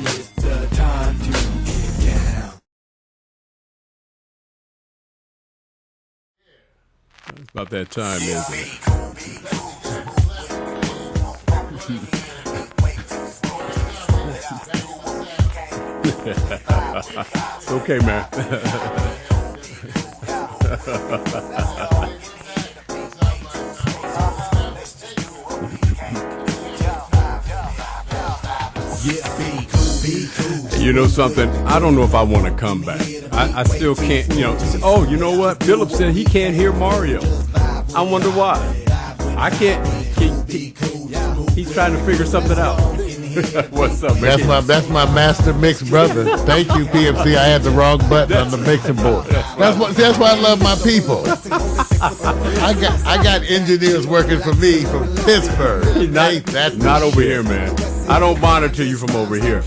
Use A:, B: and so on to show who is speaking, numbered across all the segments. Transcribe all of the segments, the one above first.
A: It's the time to get down.
B: It's about that time, isn't it? It's okay, man. You know something? I don't know if I want to come back. I still can't, oh, you know what? Philip said he can't hear Mario. I wonder why. I can't. He's trying to figure something out. What's up, man?
C: That's my master mix brother. Thank you, PMC. I had the wrong button on the mixing board. That's why I love my people. I got engineers working for me from Pittsburgh.
B: Not over here, man. I don't monitor you from over here.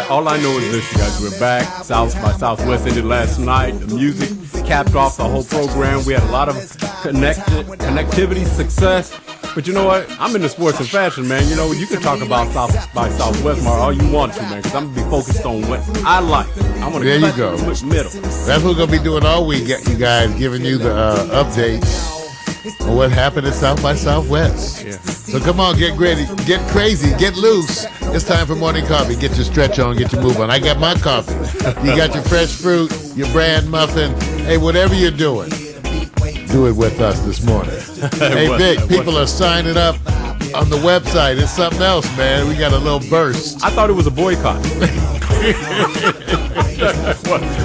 B: All I know is this, you guys. We're back. South by Southwest ended last night. The music capped off the whole program. We had a lot of connectivity, success. But you know what? I'm into sports and fashion, man. You know, you can talk about South by Southwest all you want to, man, because I'm going to be focused on what I like. I want to
C: cut the
B: middle.
C: That's what we're going to be doing all week, you guys, giving you the updates on what happened at South by Southwest.
B: Yeah.
C: So come on, get ready, get crazy, get loose. It's time for morning coffee. Get your stretch on, get your move on. I got my coffee. You got your fresh fruit, your bran muffin. Hey, whatever you're doing, do it with us this morning. Hey, Vic, people are signing up on the website. It's something else, man. We got a little burst.
B: I thought it was a boycott.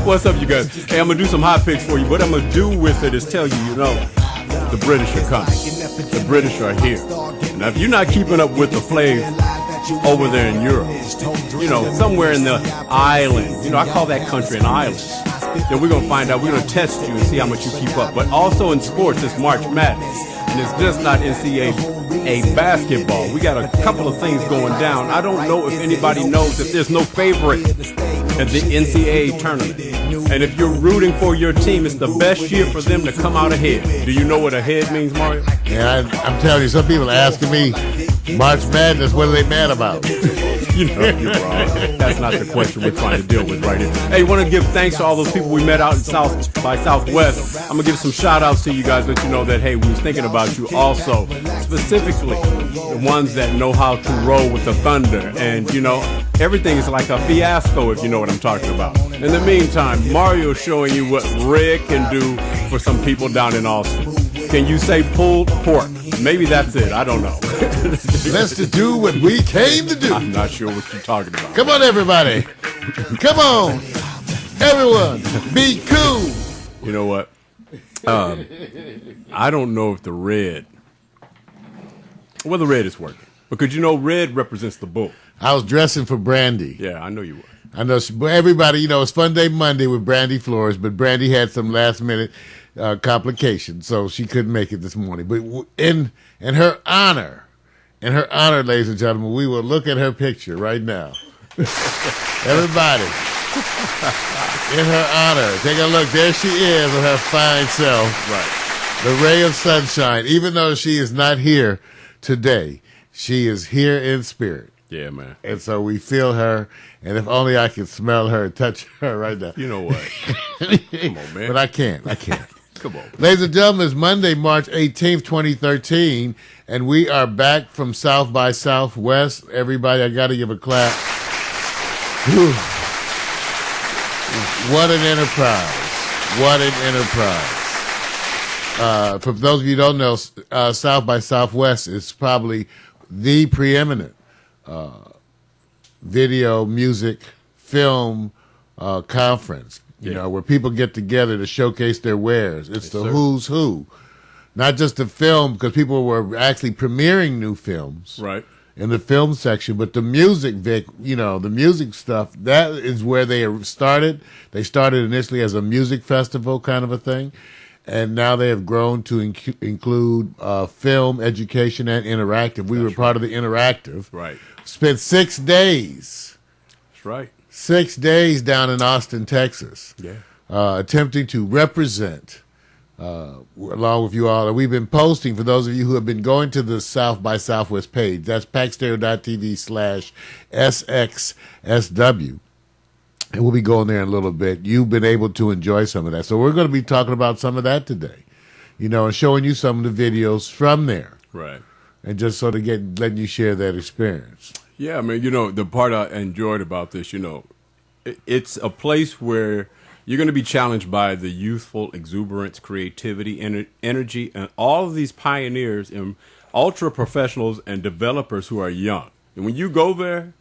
B: What's up, you guys? Hey, I'm going to do some hot picks for you. What I'm going to do with it is tell you, the British are coming. The British are here. Now, if you're not keeping up with the flav over there in Europe, somewhere in the island, I call that country an island, then we're going to find out. We're going to test you and see how much you keep up. But also in sports, it's March Madness. And it's just not NCAA basketball. We got a couple of things going down. I don't know if anybody knows that there's no favorite at the NCAA tournament. And if you're rooting for your team, it's the best year for them to come out ahead. Do you know what ahead means, Mario?
C: Yeah, I'm telling you, some people are asking me, March Madness, what are they mad about?
B: You're wrong. That's not the question we're trying to deal with right here. Hey, I want to give thanks to all those people we met out in South by Southwest. I'm going to give some shout-outs to you guys, let you know that, hey, we was thinking about you also. Specifically, the ones that know how to roll with the thunder. And, everything is like a fiasco, if you know what I'm talking about. In the meantime, Mario's showing you what Red can do for some people down in Austin. Can you say pulled pork? Maybe that's it. I don't know.
C: Let's just do what we came to do.
B: I'm not sure what you're talking about.
C: Come on, everybody. Come on. Everyone, be cool.
B: You know what? I don't know if the red is working. Because, red represents the bull.
C: I was dressing for Brandy.
B: Yeah, I know you were.
C: I know everybody, it's Fun Day Monday with Brandy Flores, but Brandy had some last-minute complications, so she couldn't make it this morning. But in her honor, ladies and gentlemen, we will look at her picture right now. Everybody, in her honor, take a look. There she is with her fine self.
B: Right.
C: The ray of sunshine. Even though she is not here today, she is here in spirit.
B: Yeah, man.
C: And so we feel her, and if only I could smell her and touch her right now.
B: You know what? Come on, man.
C: But I can't.
B: Come on.
C: Ladies and gentlemen, it's Monday, March 18th, 2013, and we are back from South by Southwest. Everybody, I got to give a clap. Whew. What an enterprise. What an enterprise. For those of you who don't know, South by Southwest is probably the preeminent video, music, film conference, where people get together to showcase their wares. It's the who's who. Not just the film, because people were actually premiering new films.
B: Right.
C: In the film section, but the music, Vic, the music stuff, that is where they started. They started initially as a music festival kind of a thing, and now they have grown to include film, education, and interactive. We were part of the interactive.
B: Right.
C: Spent 6 days.
B: That's right.
C: 6 days down in Austin, Texas.
B: Yeah.
C: Attempting to represent along with you all. And we've been posting, for those of you who have been going to the South by Southwest page, that's packstereo.tv/SXSW. And we'll be going there in a little bit. You've been able to enjoy some of that. So we're going to be talking about some of that today, and showing you some of the videos from there.
B: Right.
C: And just sort of letting you share that experience.
B: Yeah, I mean, the part I enjoyed about this, it's a place where you're going to be challenged by the youthful exuberance, creativity, energy, and all of these pioneers and ultra professionals and developers who are young. And when you go there,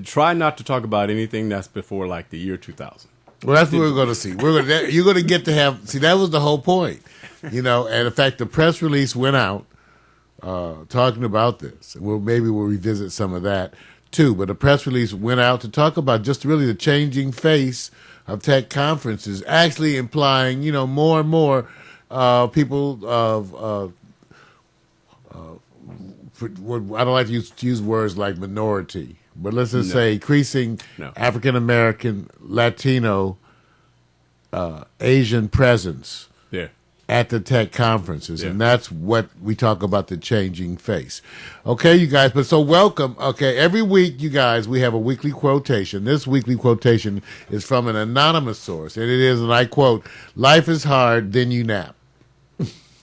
B: try not to talk about anything that's before like the year 2000.
C: Well, that's what we're going to see. You're going to get to have. See, that was the whole point, And in fact, the press release went out talking about this. And maybe we'll revisit some of that too. But the press release went out to talk about just really the changing face of tech conferences, actually implying, more and more people of. I don't like to use words like minority, but let's just say increasing African American, Latino, Asian presence at the tech conferences, and that's what we talk about, the changing face. Okay, you guys, but so welcome. Okay, every week, you guys, we have a weekly quotation. This weekly quotation is from an anonymous source, and it is, and I quote, "Life is hard, then you nap."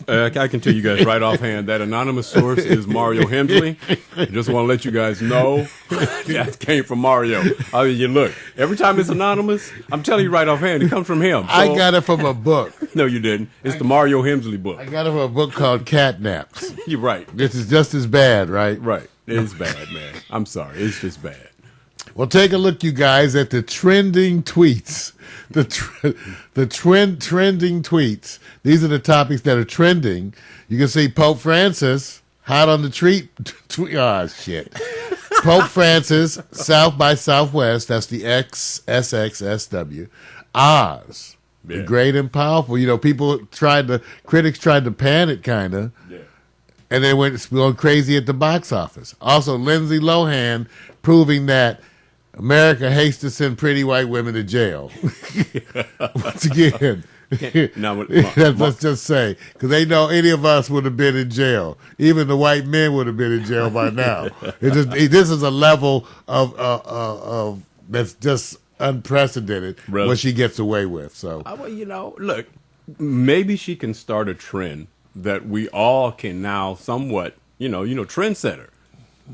B: I can tell you guys right offhand that anonymous source is Mario Hemsley. I just want to let you guys know that came from Mario. I mean, look, every time it's anonymous, I'm telling you right offhand, it comes from him. So,
C: I got it from a book.
B: No, you didn't. It's the Mario Hemsley book.
C: I got it from a book called Cat Naps.
B: You're right.
C: This is just as bad, right?
B: Right. It's bad, man. I'm sorry. It's just bad.
C: Well, take a look, you guys, at the trending tweets. Trending tweets. These are the topics that are trending. You can see Pope Francis hot on the tweet. Oh, shit. Pope Francis, South by Southwest. That's the SXSW. Oz, the great and powerful. Critics tried to pan it, kind of. Yeah. And they went going crazy at the box office. Also, Lindsay Lohan proving that America hates to send pretty white women to jail. Once again, let's just say, because they know any of us would have been in jail. Even the white men would have been in jail by now. This is a level of that's just unprecedented. Really? What she gets away with. So,
B: well, look, maybe she can start a trend that we all can now somewhat, trendsetter.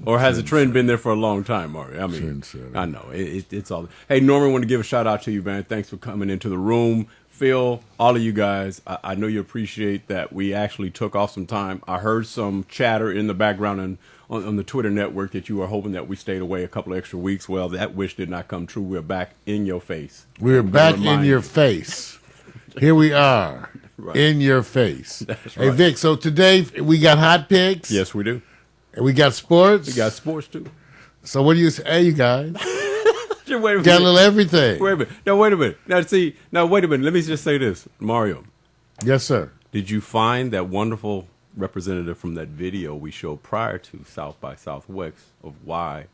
B: Or has the trend been there for a long time, Mario? I mean, I know. It's all. Hey, Norman, want to give a shout out to you, man. Thanks for coming into the room. Phil, all of you guys, I know you appreciate that we actually took off some time. I heard some chatter in the background and on the Twitter network that you were hoping that we stayed away a couple of extra weeks. Well, that wish did not come true. We're back in your face.
C: We're back in your face. Here we are, in your face. That's right. Hey, Vic, so today we got hot picks.
B: Yes, we do.
C: And we got sports.
B: We got sports, too.
C: So what do you say? Hey, you guys.
B: Wait a minute.
C: Got a little everything.
B: Wait a minute. Now, wait a minute. Now, wait a minute. Let me just say this. Mario.
C: Yes, sir.
B: Did you find that wonderful representative from that video we showed prior to South by Southwest of why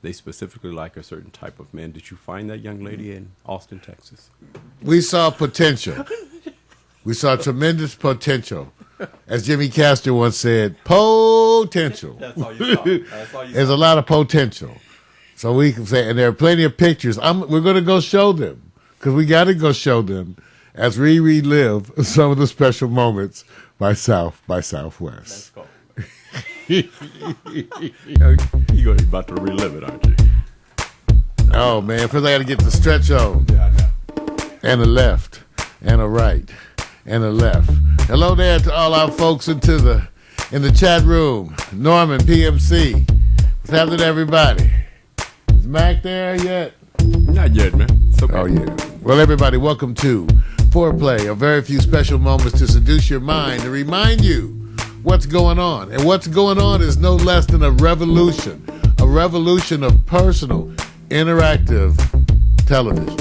B: they specifically like a certain type of man? Did you find that young lady in Austin, Texas?
C: We saw potential. We saw tremendous potential. As Jimmy Castor once said, potential.
B: That's all you saw. That's all you saw.
C: There's a lot of potential. So we can say, and there are plenty of pictures. We're going to go show them, because we got to go show them as we relive some of the special moments by South by Southwest.
B: That's cool. You're about to relive it, aren't you?
C: Oh, man. First I got to get the stretch on.
B: Yeah, I know.
C: And a left, and a right, and a left. Hello there to all our folks in the chat room. Norman, PMC. What's happening, everybody? Is Mac there yet?
B: Not yet, man. It's okay.
C: Oh, yeah. Well, everybody, welcome to Foreplay, a very few special moments to seduce your mind and remind you what's going on. And what's going on is no less than a revolution of personal, interactive television.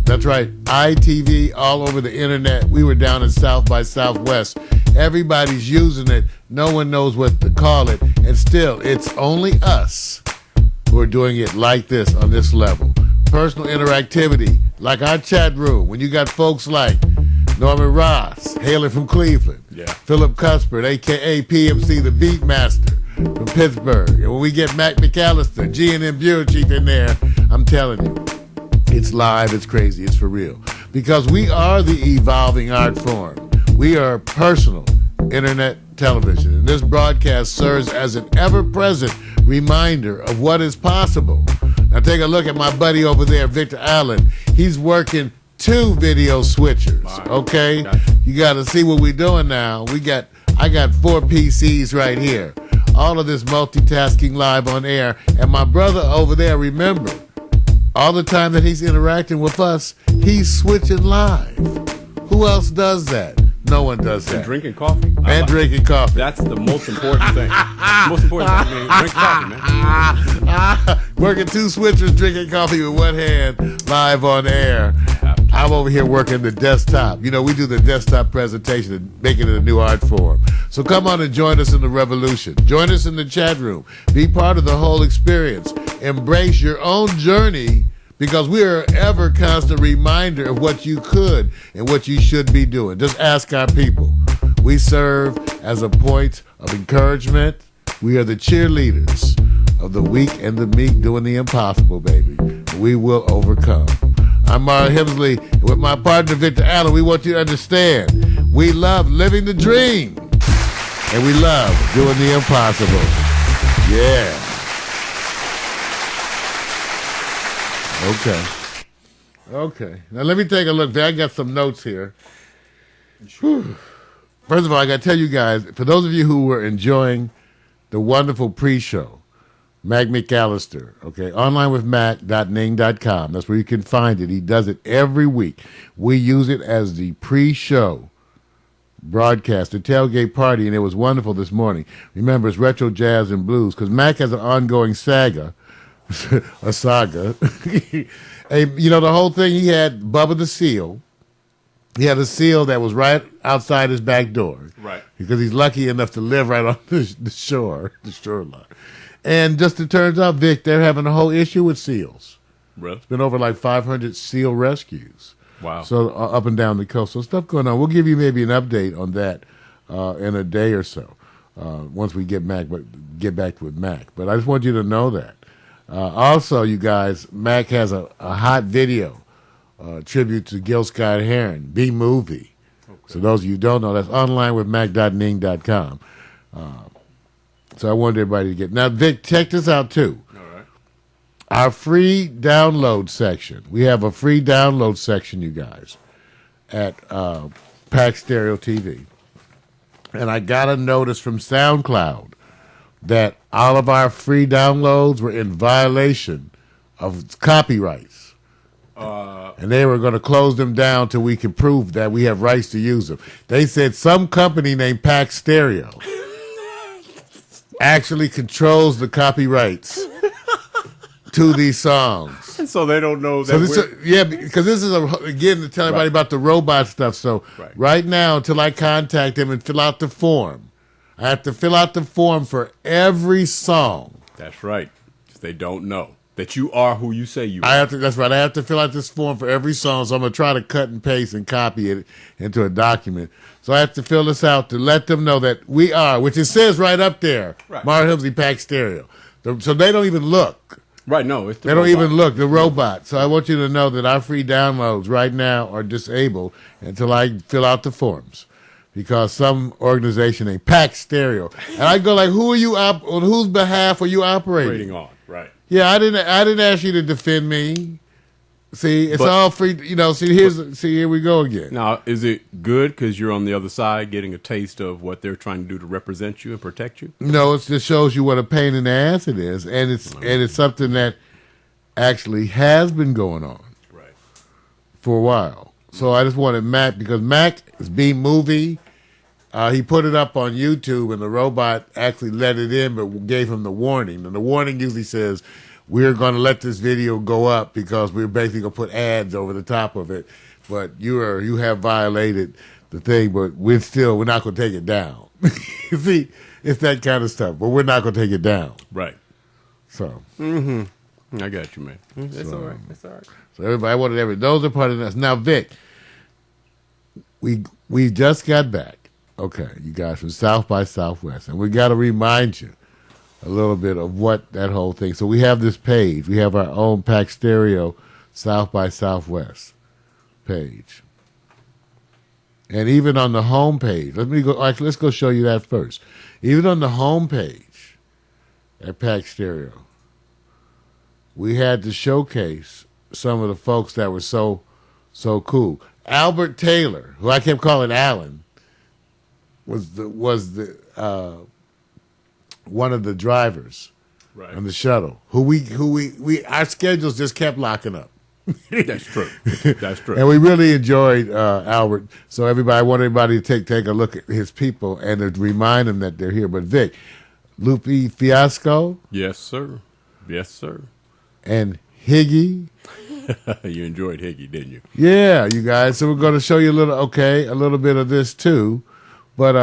C: That's right, ITV all over the internet. We were down in South by Southwest. Everybody's using it. No one knows what to call it. And still, it's only us who are doing it like this on this level. Personal interactivity, like our chat room. When you got folks like Norman Ross, hailing from Cleveland.
B: Yeah.
C: Philip Cuthbert, a.k.a. PMC, the Beatmaster from Pittsburgh. And when we get Mac McAllister, G&M Bureau Chief in there, I'm telling you, it's live, it's crazy, it's for real. Because we are the evolving art form. We are personal internet television. And this broadcast serves as an ever-present reminder of what is possible. Now take a look at my buddy over there, Victor Allen. He's working 2 video switchers, okay? You got to see what we're doing now. I got 4 PCs right here. All of this multitasking live on air. And my brother over there, remember, all the time that he's interacting with us, he's switching live. Who else does that? No one does that.
B: And drinking coffee.
C: Drinking coffee.
B: That's the most important thing. Most important thing, man. Drink coffee, man.
C: Working 2 switchers, drinking coffee with one hand, live on air. I'm over here working the desktop. You know, we do the desktop presentation and making it a new art form. So come on and join us in the revolution. Join us in the chat room. Be part of the whole experience. Embrace your own journey, because we are ever constant reminder of what you could and what you should be doing. Just ask our people. We serve as a point of encouragement. We are the cheerleaders of the weak and the meek doing the impossible, baby. We will overcome. I'm Mara Hemsley, and with my partner Victor Allen, we want you to understand we love living the dream, and we love doing the impossible. Yeah. Okay. Now let me take a look. I got some notes here. Whew. First of all, I got to tell you guys, for those of you who were enjoying the wonderful pre-show, Mac McAllister, okay, onlinewithmac.ning.com. That's where you can find it. He does it every week. We use it as the pre-show broadcast, the tailgate party, and it was wonderful this morning. Remember, it's retro jazz and blues, because Mac has an ongoing saga. A saga. You know, the whole thing, he had Bubba the Seal. He had a seal that was right outside his back door.
B: Right.
C: Because he's lucky enough to live right on the shoreline. And just it turns out, Vic, they're having a whole issue with seals.
B: Really?
C: It's been over like 500 seal rescues.
B: Wow.
C: So up and down the coast. So stuff going on. We'll give you maybe an update on that in a day or so once we get back with Mac. But I just want you to know that. Also, you guys, Mac has a hot video tribute to Gil Scott Heron, B-Movie. Okay. So those of you who don't know, that's onlinewithmac.ning.com. So I wanted everybody to get. Now, Vic, check this out, too.
B: All right.
C: Our free download section. We have a free download section, you guys, at Pack Stereo TV. And I got a notice from SoundCloud that all of our free downloads were in violation of copyrights. And they were going to close them down till we could prove that we have rights to use them. They said some company named Pack Stereo actually controls the copyrights to these songs.
B: And so they don't know that
C: because this is, again, to tell everybody about the robot stuff. So right now, until I contact them and fill out the form, I have to fill out the form for every song.
B: That's right. They don't know that you are who you say you are.
C: That's right. I have to fill out this form for every song, so I'm going to try to cut and paste and copy it into a document. So I have to fill this out to let them know that we are, which it says right up there, Mara Hemsley Pack Stereo. So they don't even look.
B: Right, no. It's
C: they don't even look, the robot. So I want you to know that our free downloads right now are disabled until I fill out the forms. Because some organization named Pack Stereo. And I go like, who are you on whose behalf are you operating
B: on? Right.
C: Yeah, I didn't ask you to defend me. See, it's all free. You know, here we go again.
B: Now, is it good because you're on the other side getting a taste of what they're trying to do to represent you and protect you?
C: No, it just shows you what a pain in the ass it is, and it's something that actually has been going on for a while. So I just wanted Mac, because Mac is B-Movie. He put it up on YouTube, and the robot actually let it in, but gave him the warning. And the warning usually says, we're going to let this video go up because we're basically going to put ads over the top of it. But you have violated the thing, but we're not going to take it down. See, it's that kind of stuff, but we're not going to take it down.
B: Right.
C: So.
B: Mm-hmm. I got you, man. That's all right. That's all right.
C: So everybody wanted those are part of this. Now, Vic, we just got back. Okay, you guys, from South by Southwest, and we got to remind you a little bit of what that whole thing. So we have this page. We have our own Pack Stereo South by Southwest page, and even on the home page. Let's go show you that first. Even on the home page at Pack Stereo, we had to showcase some of the folks that were so cool. Albert Taylor, who I kept calling Alan, was the one of the drivers on the shuttle. Who we our schedules just kept locking up.
B: That's true. That's true.
C: And we really enjoyed Albert. So I want everybody to take a look at his people and to remind them that they're here. But Vic, Lupe Fiasco.
B: Yes, sir. Yes, sir.
C: And Higi.
B: You enjoyed Higi, didn't you?
C: Yeah, you guys. So we're going to show you a little bit of this too. But,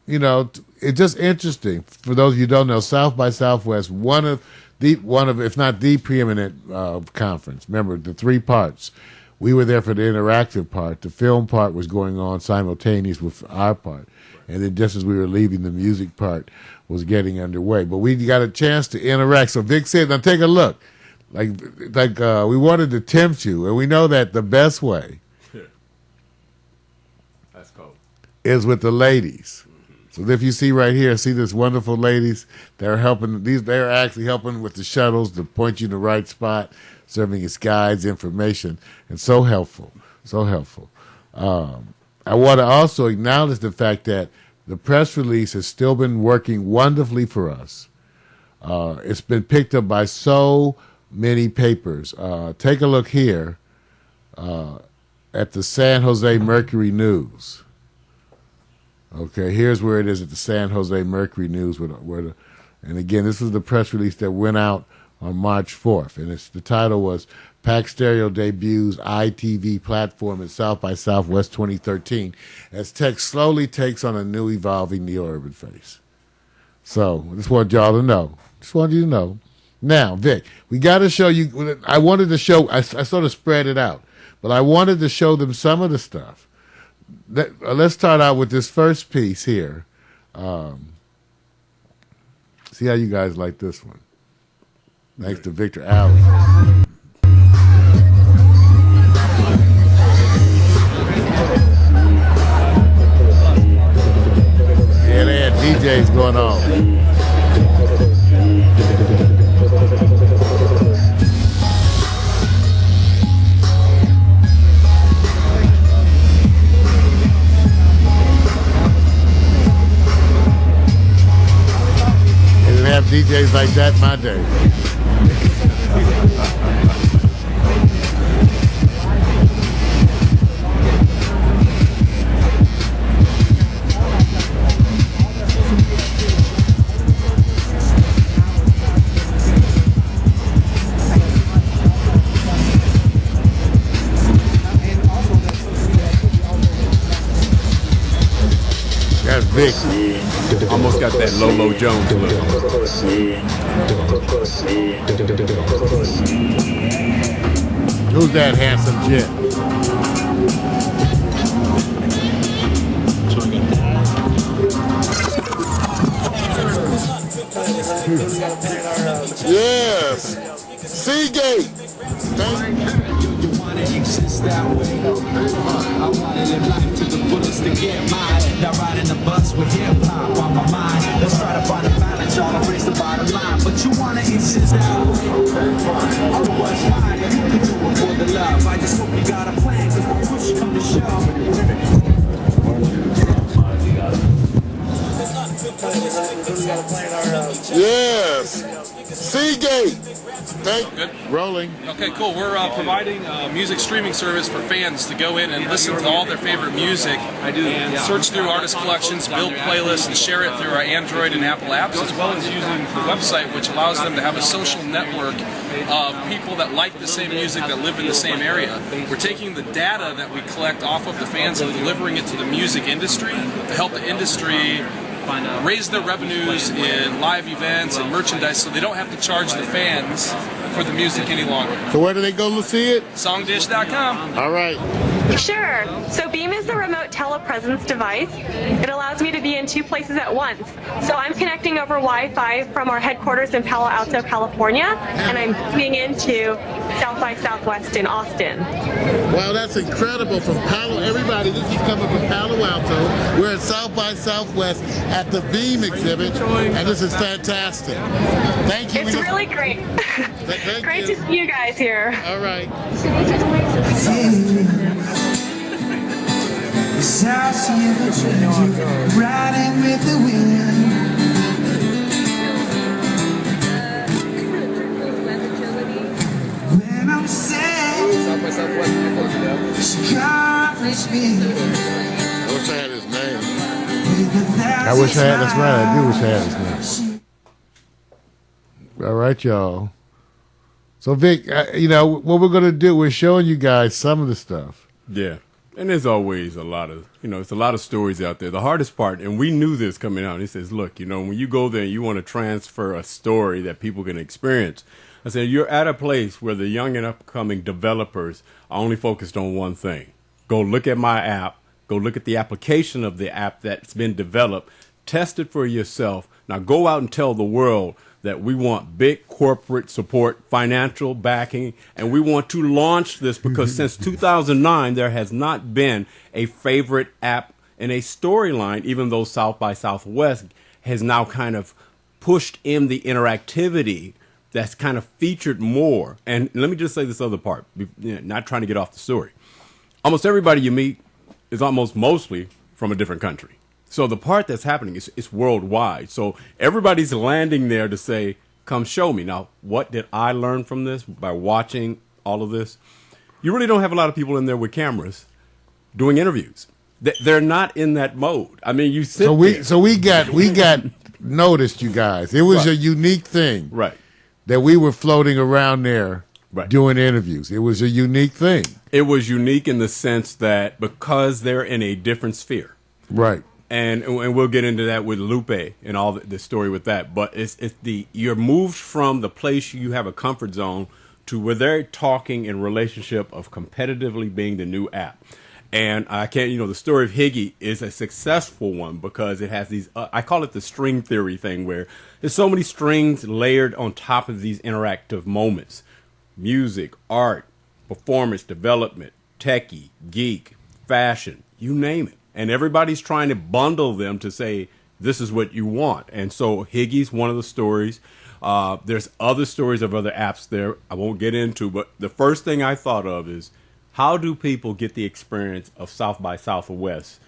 C: it's just interesting. For those of you who don't know, South by Southwest, one of if not the preeminent conference. Remember, the 3 parts. We were there for the interactive part. The film part was going on simultaneous with our part. And then just as we were leaving, the music part was getting underway. But we got a chance to interact. So Vic said, now take a look. Like we wanted to tempt you, and we know that the best way
B: that's cool.
C: Is with the ladies. So if you see right here, see this wonderful ladies, they're actually helping with the shuttles to point you in the right spot, serving as guides, information, and so helpful, so helpful. I want to also acknowledge the fact that the press release has still been working wonderfully for us. It's been picked up by so many papers. Take a look here at the San Jose Mercury News. Okay, here's where it is at the San Jose Mercury News. And again, this was the press release that went out on March 4th. And the title was Pack Stereo Debuts ITV Platform at South by Southwest 2013 as tech slowly takes on a new evolving neo-urban face. So I just want y'all to know. Just wanted you to know. Now, Vic, we got to show you. I wanted to show. I sort of spread it out, but I wanted to show them some of the stuff. Let's start out with this first piece here. See how you guys like this one. Thanks to Victor Allen. Yeah, they had DJs going on. Have DJs like that in my day. That's big.
B: Almost got that Lolo Jones look.
C: Who's that handsome jit? Yes, Seagate. You want to exist that way. I want to live life to the fullest to get mine. Now riding the bus with hip hop on my mind. Let's try to find a balance, y'all to raise the bottom line. But you want to exist that way. Otherwise, fine. You can do it for the love. I just hope you got a plan, cause we're push come to shove. Yes, Seagate. Good. Rolling.
D: Okay, cool. We're providing a music streaming service for fans to go in and listen to all their favorite music and search through artist collections, build playlists, and share it through our Android and Apple apps, as well as using the website, which allows them to have a social network of people that like the same music, that live in the same area. We're taking the data that we collect off of the fans and delivering it to the music industry to help the industry raise their revenues in live events and merchandise, so they don't have to charge the fans for the music any longer.
C: So where do they go to see it?
D: Songdish.com.
C: All right.
E: Sure. So Beam is a remote telepresence device. It allows me to be in 2 places at once. So I'm connecting over Wi-Fi from our headquarters in Palo Alto, California, and I'm beaming into South by Southwest in Austin.
C: Wow, that's incredible. From everybody, this is coming from Palo Alto. We're at South by Southwest at the Beam exhibit, and this is fantastic. Thank you.
E: It's really great. Great to see you guys here.
C: All right.
F: Riding with the wind. When I'm sad, she comforts me.
C: I wish I had his name. I wish I had. That's right. I do wish I had his name. All right, y'all. So Vic, you know what we're gonna do? We're showing you guys some of the stuff.
B: Yeah. And there's always a lot of, it's a lot of stories out there. The hardest part, and we knew this coming out, he says, look, when you go there and you want to transfer a story that people can experience, I said, you're at a place where the young and upcoming developers are only focused on one thing. Go look at my app. Go look at the application of the app that's been developed. Test it for yourself. Now go out and tell the world that we want big corporate support, financial backing, and we want to launch this because since 2009, there has not been a favorite app in a storyline, even though South by Southwest has now kind of pushed in the interactivity that's kind of featured more. And let me just say this other part, not trying to get off the story. Almost everybody you meet is mostly from a different country. So the part that's happening is worldwide. So everybody's landing there to say, come show me. Now, what did I learn from this by watching all of this? You really don't have a lot of people in there with cameras doing interviews. They're not in that mode. I mean, you sit there.
C: So we got noticed, you guys. It was a unique thing.
B: Right.
C: That we were floating around there doing interviews. It was a unique thing.
B: It was unique in the sense that because they're in a different sphere.
C: Right.
B: And we'll get into that with Lupe and all the story with that. But you're moved from the place you have a comfort zone to where they're talking in relationship of competitively being the new app. And I can't, the story of Higi is a successful one because it has these, I call it the string theory thing where there's so many strings layered on top of these interactive moments. Music, art, performance, development, techie, geek, fashion, you name it. And everybody's trying to bundle them to say, this is what you want. And so Higi's one of the stories. There's other stories of other apps there I won't get into. But the first thing I thought of is, how do people get the experience of South by Southwest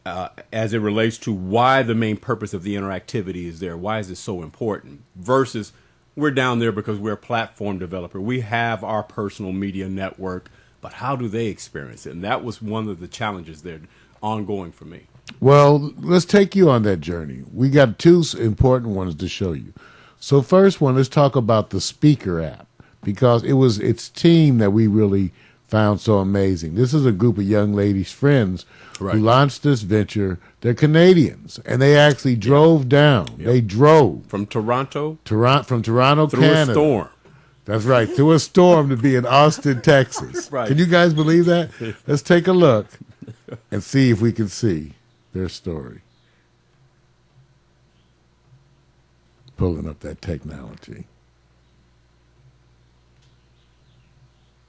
B: as it relates to why the main purpose of the interactivity is there? Why is it so important? Versus we're down there because we're a platform developer. We have our personal media network. But how do they experience it? And that was one of the challenges there ongoing for me.
C: Well, let's take you on that journey. We got 2 important ones to show you. So first one, let's talk about the Speaker app because it was its team that we really found so amazing. This is a group of young ladies' friends who launched this venture. They're Canadians, and they actually drove down. Yep. They drove
B: from Toronto,
C: from Toronto,
B: through
C: Canada.
B: A storm.
C: That's right, through a storm to be in Austin, Texas.
B: Right.
C: Can you guys believe that? Let's take a look and see if we can see their story. Pulling up that technology.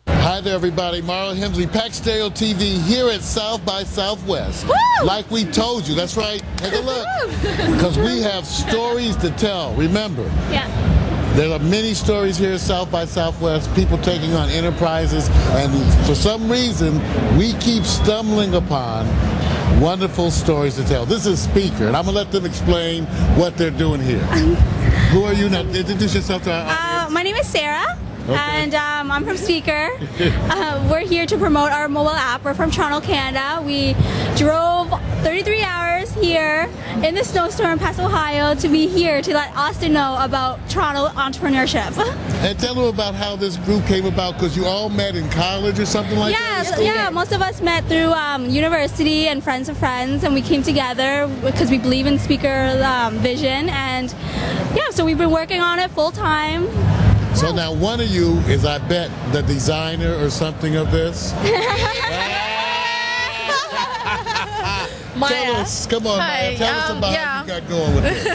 C: Hi there, everybody. Marla Hemsley, Pack Stereo TV here at South by Southwest.
E: Woo!
C: Like we told you, that's right. Take a look. Because we have stories to tell. Remember.
E: Yeah.
C: There are many stories here at South by Southwest, people taking on enterprises, and for some reason, we keep stumbling upon wonderful stories to tell. This is Speaker, and I'm going to let them explain what they're doing here. Who are you now? Introduce yourself to our audience.
G: My name is Sarah. and I'm from Speaker. We're here to promote our mobile app. We're from Toronto, Canada. We drove 33 hours here in the snowstorm past Ohio to be here to let Austin know about Toronto entrepreneurship.
C: And tell them about how this group came about, because you all met in college or something like that?
G: Yeah, most of us met through university and friends of friends, and we came together because we believe in Speaker vision, and yeah, so we've been working on it full time.
C: So now one of you is, I bet, the designer or something of this?
H: Maya.
C: Tell us, come on,
H: Hi,
C: Maya, tell us about how you got going with this.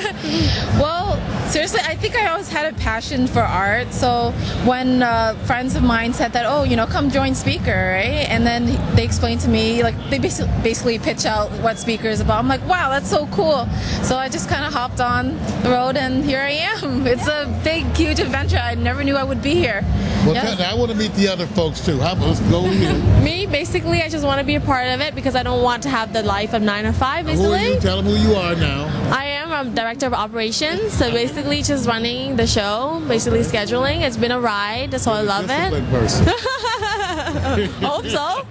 H: Well, seriously, I think I always had a passion for art. So when friends of mine said that, oh, come join Speaker, right? And then they explained to me, like, they basically pitch out what Speaker is about. I'm like, wow, that's so cool. So I just kind of hopped on the road, and here I am. It's a big, huge adventure. I never knew I would be here.
C: Well, I want to meet the other folks too. Let's go here.
I: Me, basically, I just want to be a part of it because I don't want to have the life of 9 to 5, basically.
C: Who are you? Tell them who you are now.
I: I am a director of operations, so basically just running the show, basically scheduling. It's been a ride, so I love it.
C: Person.
I: Hope so.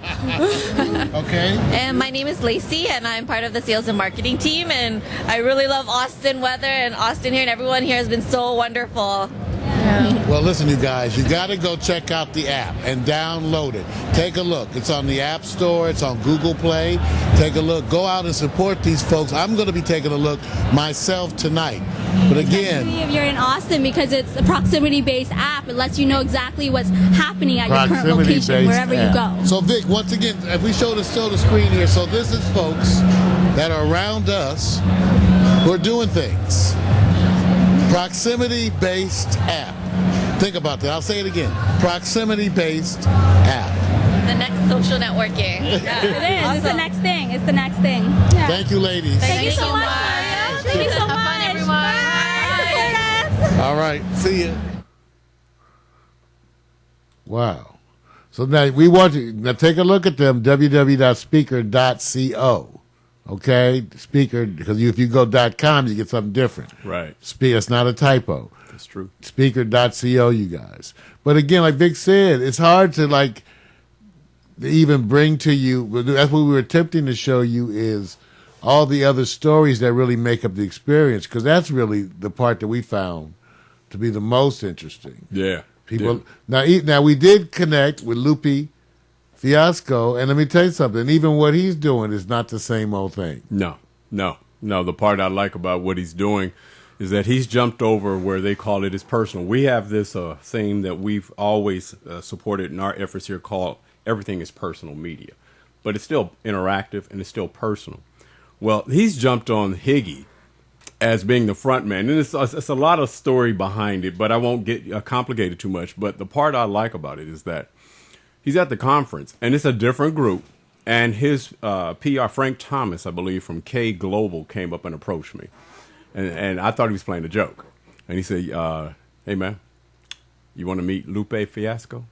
C: Okay.
J: And my name is Lacey, and I'm part of the sales and marketing team, and I really love Austin weather, and Austin here, and everyone here has been so wonderful.
C: Well, listen, you guys, you got to go check out the app and download it. Take a look. It's on the App Store. It's on Google Play. Take a look. Go out and support these folks. I'm going to be taking a look myself tonight. But again,
G: especially if you're in Austin, because it's a proximity-based app, it lets you know exactly what's happening at your current location, wherever you go.
C: So, Vic, once again, if we show the screen here, so this is folks that are around us who are doing things. Proximity-based app. Think about that. I'll say it again. Proximity-based app.
J: The next social networking.
G: Yeah. It is. Awesome. It's the next thing. It's the next thing. Yeah.
C: Thank you, ladies.
G: Thank you so much. Thank you so much.
J: Have fun, everyone.
G: Bye.
C: All right. See ya. Wow. So now we want you, now take a look at them, www.speaker.co. Okay? Speaker, because if you go .com, you get something different.
B: Right.
C: It's not a typo.
B: That's true.
C: Speaker.co, you guys. But again, like Vic said, it's hard to even bring to you. That's what we were attempting to show you, is all the other stories that really make up the experience, because that's really the part that we found to be the most interesting.
B: Yeah.
C: People. Now we did connect with Lupe, Fiasco, and let me tell you something. Even what he's doing is not the same old thing.
B: No. The part I like about what he's doing is that he's jumped over where they call it is personal. We have this theme that we've always supported in our efforts here called Everything is Personal Media. But it's still interactive and it's still personal. Well, he's jumped on Higi as being the front man. And it's a lot of story behind it, but I won't get complicated too much. But the part I like about it is that he's at the conference, and it's a different group. And his PR, Frank Thomas, I believe, from K Global, came up and approached me. And I thought he was playing a joke. And he said, hey, man, you want to meet Lupe Fiasco?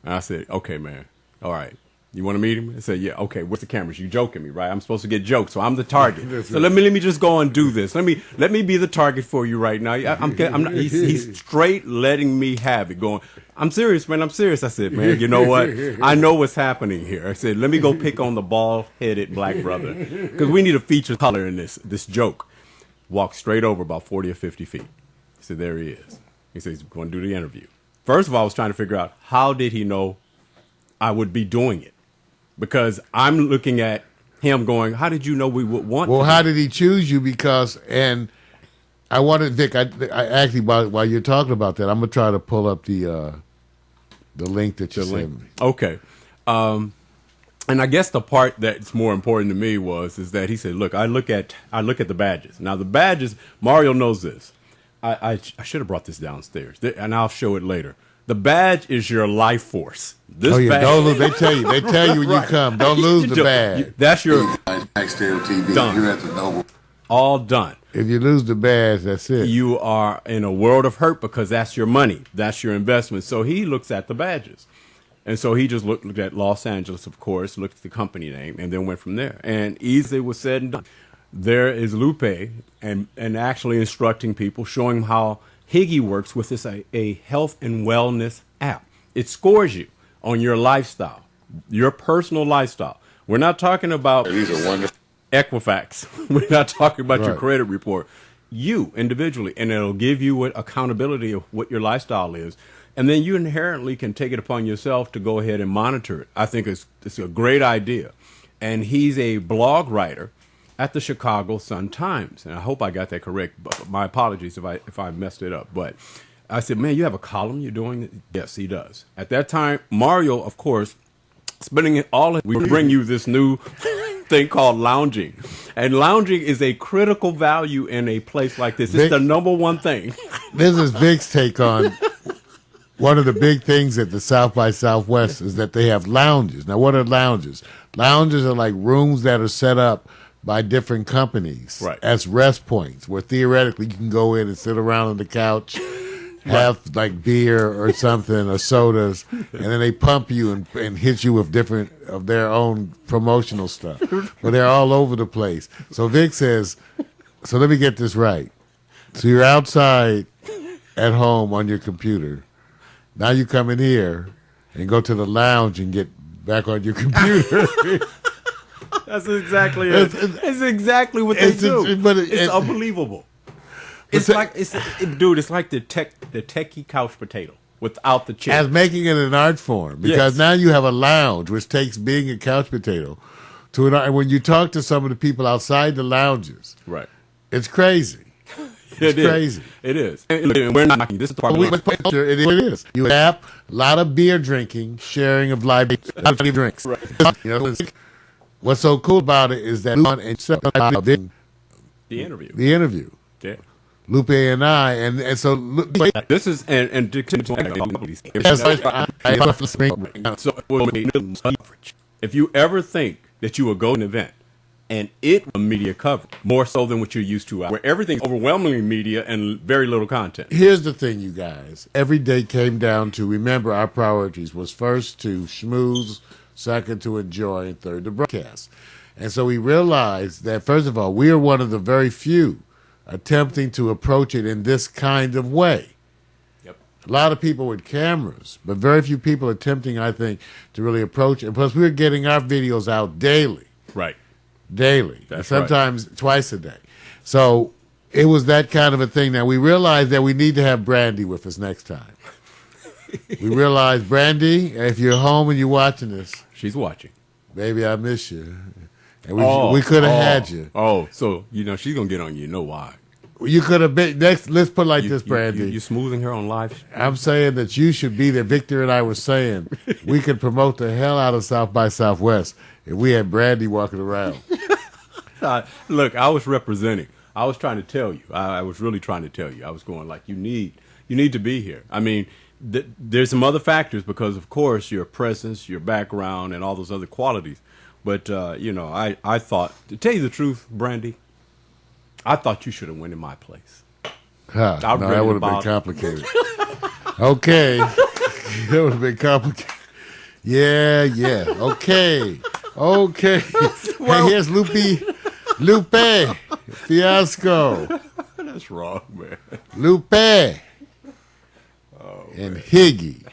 B: And I said, okay, man. All right. You want to meet him? I said, yeah, okay. What's the cameras? You joking me, right? I'm supposed to get jokes, so I'm the target. So let me just go and do this. Let me be the target for you right now. I'm not, he's straight letting me have it, going, I'm serious, man. I'm serious. I said, man, you know what? I know what's happening here. I said, let me go pick on the bald-headed black brother, because we need a feature color in this joke. Walked straight over about 40 or 50 feet. He said, there he is. He said, he's going to do the interview. First of all, I was trying to figure out, how did he know I would be doing it? Because I'm looking at him going, how did you know we would want
C: Well, how did he choose you? Because, and I wanted, Vic, I actually, while you're talking about that, I'm going to try to pull up the link that you sent me.
B: Okay. And I guess the part that's more important to me is that he said, look, I look at the badges. Now, the badges, Mario knows this. I should have brought this downstairs, and I'll show it later. The badge is your life force. This badge,
C: don't lose. They tell you when you come. Don't lose the badge.
B: That's your
K: Nextel TV.
B: Done.
K: You're at the Noble.
B: All done.
C: If you lose the badge, that's it.
B: You are in a world of hurt, because that's your money. That's your investment. So he looks at the badges. And so he just looked at Los Angeles, of course, looked at the company name, and then went from there. And easily was said and done. There is Lupe and actually instructing people, showing how Higi works with this a health and wellness app. it scores you on your lifestyle, your personal lifestyle. We're not talking about Equifax. We're not talking about your credit report. You individually, and it'll give you what accountability of what your lifestyle is. And then you inherently can take it upon yourself to go ahead and monitor it. I think it's a great idea. And he's a blog writer at the Chicago Sun-Times. And I hope I got that correct. But my apologies if I messed it up. But I said, man, you have a column you're doing it? Yes, he does. At that time, Mario, of course, spending it all, we bring you this new thing called lounging. And lounging is a critical value in a place like this. It's the number one thing.
C: This is Vic's take on one of the big things at the South by Southwest is that they have lounges. Now, what are lounges? Lounges are like rooms that are set up by different companies as rest points where theoretically you can go in and sit around on the couch, have like beer or something or sodas, and then they pump you and hit you with different of their own promotional stuff. But they're all over the place. So Vic says, so let me get this right. So you're outside at home on your computer. Now you come in here and go to the lounge and get back on your computer.
B: That's exactly it. It's exactly what they do. But it's unbelievable. It's like dude. It's like the techie couch potato without the chip.
C: As making it an art form, because now you have a lounge, which takes being a couch potato to an art. And when you talk to some of the people outside the lounges, it's crazy. It's crazy.
B: It is. And we're not knocking. This is the part
C: it is. You have a lot of beer drinking, sharing of live drinks. You know, what's so cool about it is that
B: the interview.
C: The interview.
B: Yeah.
C: Lupe and I, and so
B: this is and if you ever think that you will go to an event and it will media cover more so than what you're used to, where everything's overwhelmingly media and very little content.
C: Here's the thing, you guys. Every day came down to remember our priorities was first to schmooze, second to enjoy, and third to broadcast. And so we realized that first of all, we are one of the very few attempting to approach it in this kind of way.
B: Yep.
C: A lot of people with cameras, but very few people attempting, I think, to really approach it. And plus, we're getting our videos out daily.
B: Right.
C: Daily.
B: That's
C: sometimes twice a day. So it was that kind of a thing. Now, we realized that we need to have Brandy with us next time. We realized, Brandy, if you're home and you're watching this.
B: She's watching.
C: Baby, I miss you. And we could have had you.
B: Oh, so, she's going to get on you. You know why?
C: You could have been. Let's put it like this, Brandy.
B: You're smoothing her on live?
C: I'm saying that you should be there. Victor and I were saying we could promote the hell out of South by Southwest if we had Brandy walking around.
B: Look, I was representing. I was trying to tell you. I was really trying to tell you. I was going like, you need to be here. I mean, there's some other factors because, of course, your presence, your background, and all those other qualities. But, I thought, to tell you the truth, Brandy, I thought you should have went in my place.
C: No, that would have been complicated. Okay. That would have been complicated. Yeah. Okay. Well, hey, here's Lupe. Fiasco.
B: That's wrong, man.
C: Lupe. And Higi.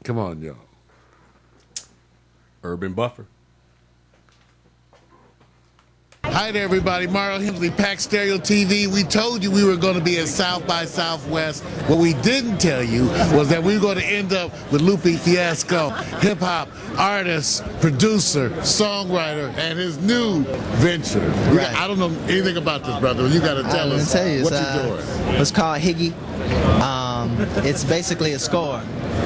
C: Come on, y'all.
B: Urban Buffer.
C: Hi there, everybody. Mario Hensley, Pack Stereo TV. We told you we were going to be at South by Southwest. What we didn't tell you was that we were going to end up with Lupe Fiasco, hip-hop artist, producer, songwriter, and his new venture.
K: Right.
C: I don't know anything about this, brother. You got to tell us what you're doing.
K: It's called Higi. It's basically a score.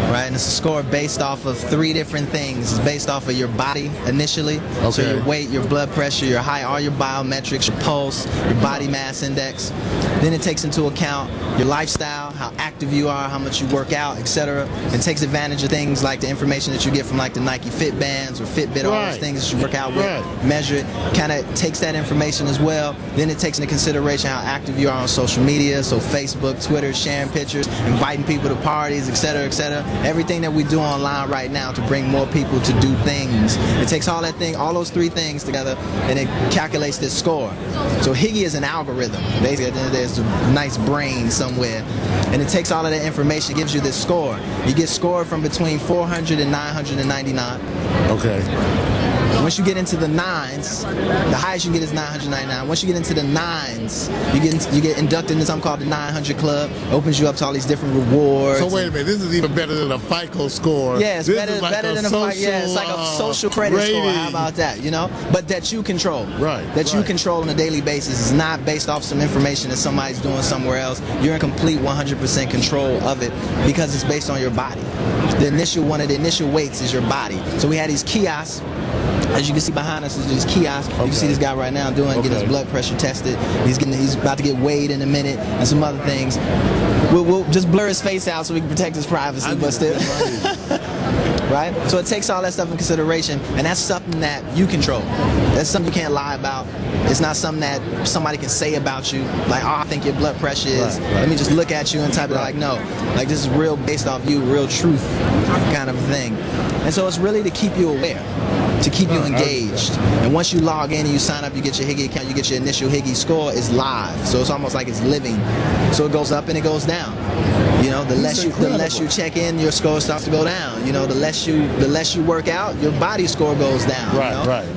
K: Right, and it's a score based off of 3 different things. It's based off of your body initially, so your weight, your blood pressure, your height, all your biometrics, your pulse, your body mass index. Then it takes into account your lifestyle, how active you are, how much you work out, etc. It takes advantage of things like the information that you get from like the Nike Fit Bands or Fitbit, all those things that you work out with, measure it, kind of takes that information as well. Then it takes into consideration how active you are on social media, so Facebook, Twitter, sharing pictures, inviting people to parties, etc., etc. Everything that we do online right now to bring more people to do things. It takes all those three things together, and it calculates this score. So Higi is an algorithm. Basically, there's a nice brain somewhere, and it takes all of that information, gives you this score. You get scored from between 400 and 999.
C: Okay.
K: Once you get into the nines, the highest you can get is 999. Once you get into the nines, you get inducted into something called the 900 Club. Opens you up to all these different rewards.
C: So wait a minute, this is even better than a FICO score.
K: Yeah, it's better than a FICO. Yeah, it's like a social credit score. How about that? You know, but that you control.
C: Right.
K: That you control on a daily basis. It's not based off some information that somebody's doing somewhere else. You're in complete 100% control of it because it's based on your body. One of the initial weights is your body. So we had these kiosks. As you can see behind us is these kiosks. You can see this guy right now getting his blood pressure tested. He's about to get weighed in a minute and some other things. We'll just blur his face out so we can protect his privacy, but still. Right? So it takes all that stuff in consideration, and that's something that you control. That's something you can't lie about. It's not something that somebody can say about you, like, oh, I think your blood pressure is. Let me just look at you and type it like, no. Like, this is real based off you, real truth kind of thing. And so it's really to keep you aware, to keep you engaged. And once you log in and you sign up, you get your Higi account, you get your initial Higi score. It's live, so it's almost like it's living. So it goes up and it goes down. You know, the less you check in, your score starts to go down. You know, the less you work out, your body score goes down.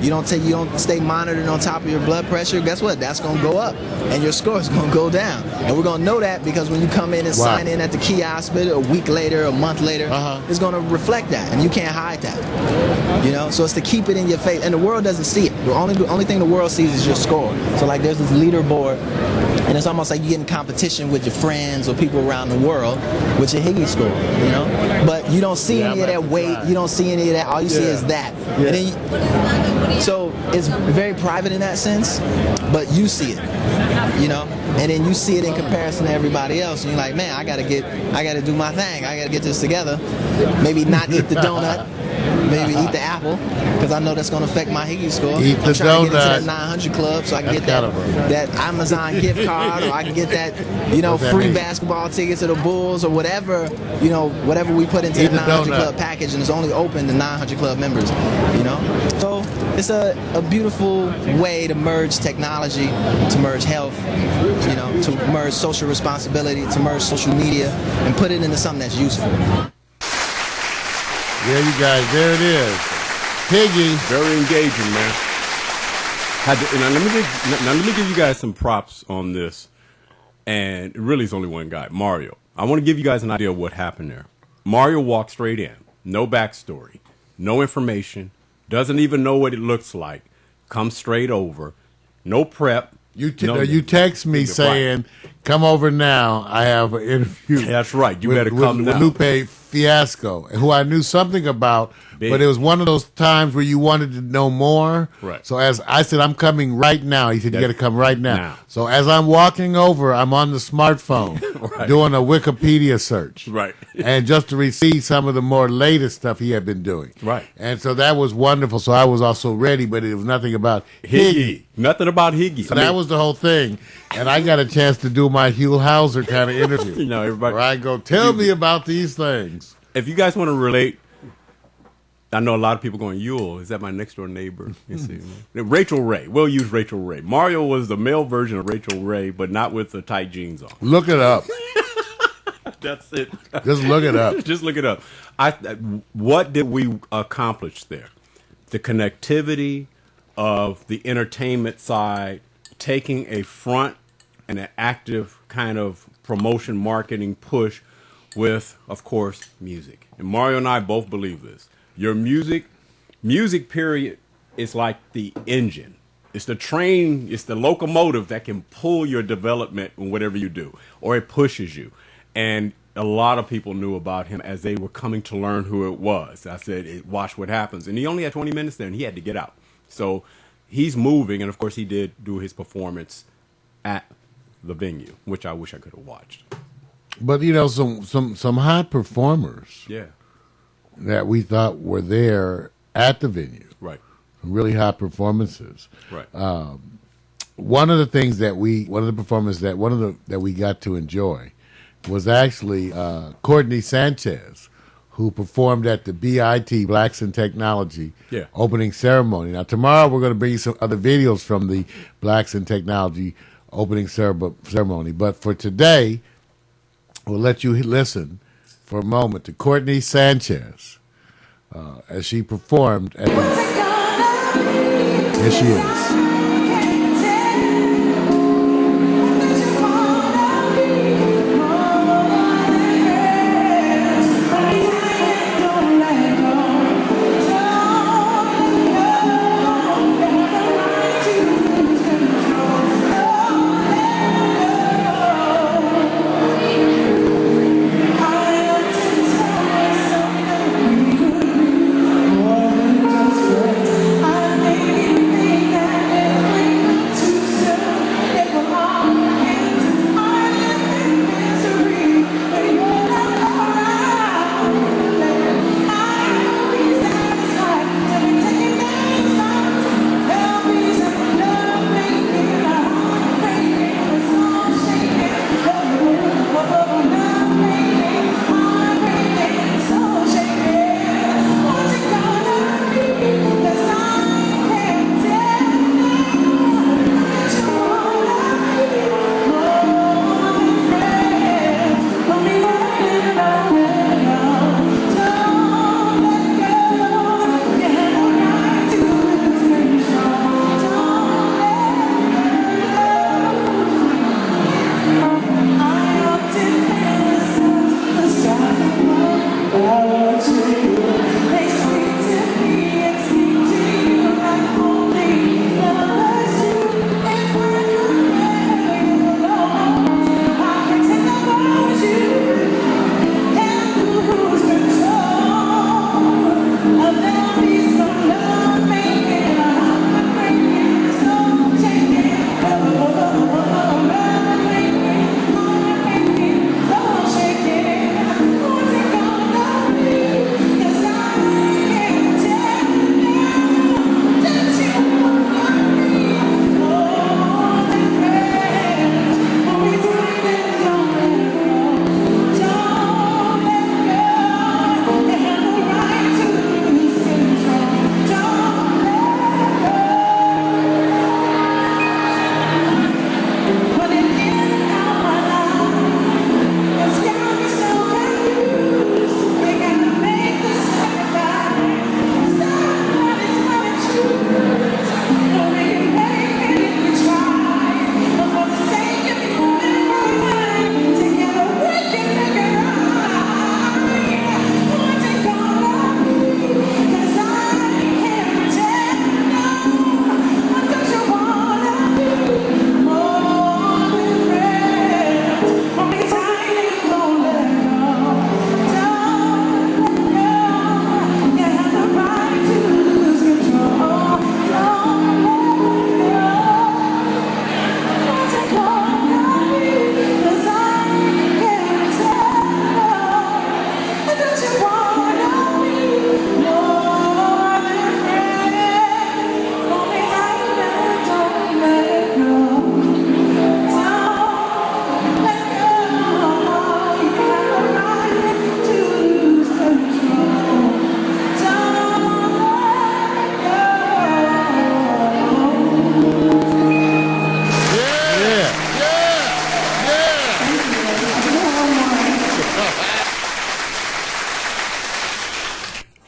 K: You don't stay monitored on top of your blood pressure. Guess what? That's gonna go up, and your score is gonna go down. And we're gonna know that because when you come in and sign in at the kiosk, a week later, a month later, it's gonna reflect that, and you can't hide that. You know, so it's to keep it in your face, and the world doesn't see it. The only thing the world sees is your score. So like, there's this leaderboard. And it's almost like you get in competition with your friends or people around the world with your Higi score, you know? But you don't see any of that weight. You don't see any of that. All you see is that. So it's very private in that sense, but you see it, you know? And then you see it in comparison to everybody else, and you're like, man, I gotta do my thing. I gotta get this together. Maybe not eat the donut. Maybe eat the apple, because I know that's going to affect my Higi score.
C: Eat the
K: I'm trying to get
C: donut.
K: into that 900 Club so I can get that Amazon gift card, or I can get that, free basketball tickets to the Bulls, or whatever, whatever we put into the 900 Club package, and it's only open to 900 Club members, So it's a beautiful way to merge technology, to merge health, to merge social responsibility, to merge social media, and put it into something that's useful.
C: There you guys, there it is. Higi.
B: Very engaging, man. Let me give you guys some props on this. And it really is only one guy, Mario. I want to give you guys an idea of what happened there. Mario walked straight in. No backstory. No information. Doesn't even know what it looks like. Comes straight over. No prep.
C: You text me saying, come over now. I have an interview.
B: That's right. You better come now.
C: With Lupe Fiasco, who I knew something about, but it was one of those times where you wanted to know more.
B: Right.
C: So as I said, I'm coming right now. He said, you got to come right now. So as I'm walking over, I'm on the smartphone doing a Wikipedia search.
B: Right.
C: And just to receive some of the more latest stuff he had been doing.
B: Right.
C: And so that was wonderful. So I was also ready, but it was nothing about Higi.
B: Nothing about Higi.
C: So that was the whole thing. And I got a chance to do my Hugh Hauser kind of interview.
B: Everybody.
C: Where I go, tell me about these things.
B: If you guys want to relate, I know a lot of people going, Yule, is that my next door neighbor? You see, Rachel Ray. We'll use Rachel Ray. Mario was the male version of Rachel Ray, but not with the tight jeans on.
C: Look it up.
B: That's it.
C: Just look it up.
B: Just look it up. What did we accomplish there? The connectivity of the entertainment side, taking a front and an active kind of promotion marketing push with, of course, music. And Mario and I both believe this. Your music period, is like the engine. It's the train, it's the locomotive that can pull your development in whatever you do, or it pushes you. And a lot of people knew about him as they were coming to learn who it was. I said, watch what happens. And he only had 20 minutes there, and he had to get out. So he's moving, and of course he did do his performance at the venue, which I wish I could have watched.
C: But some high performers, that we thought were there at the venue,
B: right?
C: Some really high performances,
B: right?
C: One of the performers that we got to enjoy, was actually Courtney Sanchez, who performed at the BIT, Blacks in Technology, opening ceremony. Now, tomorrow we're going to bring you some other videos from the Blacks in Technology opening ceremony. But for today, we'll let you listen for a moment to Courtney Sanchez as she performed at the... Here she is.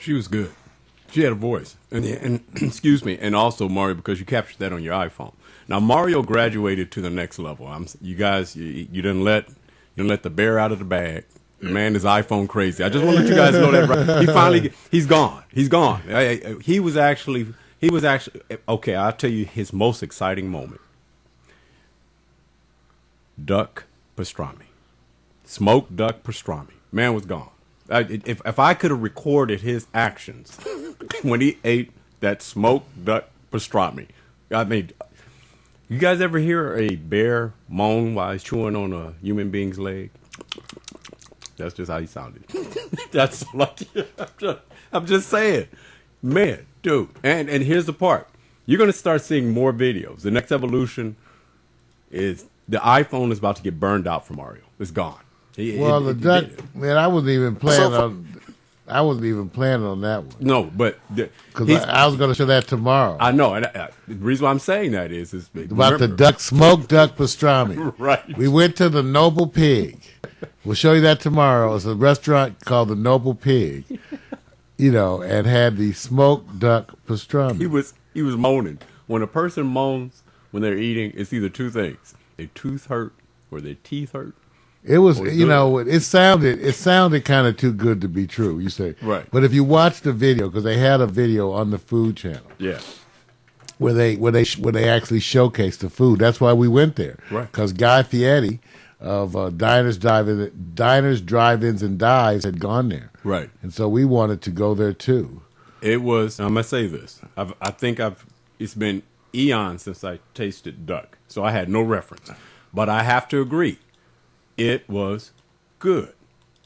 B: She was good. She had a voice. And excuse me, and also, Mario, because you captured that on your iPhone. Now, Mario graduated to the next level. You guys, you didn't let the bear out of the bag. The man is iPhone crazy. I just want to let you guys know that. Right. He's gone. He's gone. He was actually, okay, I'll tell you his most exciting moment. Duck pastrami. Smoked duck pastrami. Man was gone. If I could have recorded his actions when he ate that smoked duck pastrami, I mean, you guys ever hear a bear moan while he's chewing on a human being's leg? That's just how he sounded. That's like, I'm just saying, man, dude. And here's the part: you're gonna start seeing more videos. The next evolution is the iPhone is about to get burned out from Mario. It's gone.
C: Well, the duck, man, I wasn't even planning on that one.
B: No, but
C: because I was going to show that tomorrow.
B: I know, and the reason why I'm saying that is
C: about the smoked duck pastrami.
B: Right.
C: We went to the Noble Pig. We'll show you that tomorrow. It's a restaurant called the Noble Pig, and had the smoked duck pastrami.
B: He was moaning. When a person moans when they're eating, it's either two things: their tooth hurt or their teeth hurt.
C: It was, it sounded kind of too good to be true. You say,
B: right?
C: But if you watch the video, because they had a video on the Food Channel,
B: yeah,
C: where they actually showcased the food. That's why we went there,
B: right?
C: Because Guy Fieri of Diners, Drive-Ins, and Dives had gone there,
B: right? And
C: so we wanted to go there too.
B: It was. I'm gonna say this. I think it's been eons since I tasted duck, so I had no reference. But I have to agree. It was good.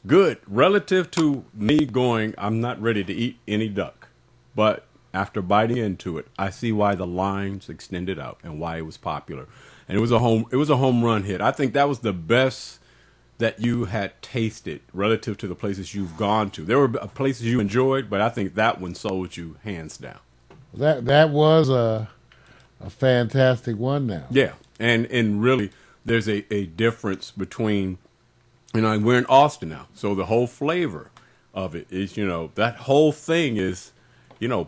B: Good. Relative to me going, I'm not ready to eat any duck. But after biting into it, I see why the lines extended out and why it was popular. And it was a home run hit. I think that was the best that you had tasted relative to the places you've gone to. There were places you enjoyed, but I think that one sold you hands down.
C: That was a fantastic one now.
B: Yeah. And really there's a difference between, we're in Austin now, so the whole flavor of it is, that whole thing is,